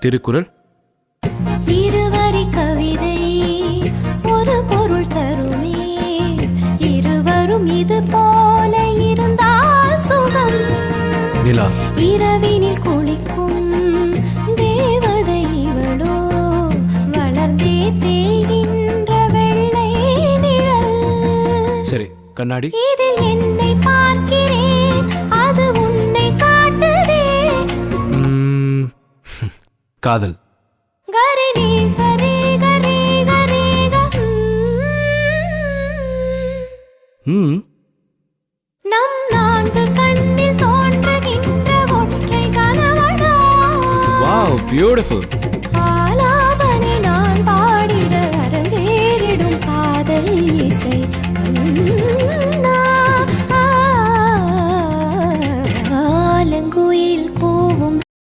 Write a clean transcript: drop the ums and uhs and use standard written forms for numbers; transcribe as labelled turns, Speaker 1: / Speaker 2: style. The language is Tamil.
Speaker 1: திருக்குறள்.
Speaker 2: இருவரி கவிதை ஒரு பொருள் தருமே, இருவரும் இது போல இருந்தால் சுகம்.
Speaker 1: நிலா.
Speaker 2: இரவினில் குளிக்கும் தேவதை இவளோ, வளர்ந்தே தேய்கின்ற வெள்ளை நிழல்.
Speaker 1: சரி, கண்ணாடி.
Speaker 2: இதில் என்னை பார்க்கிறேன், அது உன்னை காட்டுதே.
Speaker 1: காதல்.
Speaker 2: கரிணி சரி கரி கரி நம் நான்கு கண்ணில் தோன்றுகின்ற ஒற்றை கனவடா.
Speaker 1: Wow, beautiful.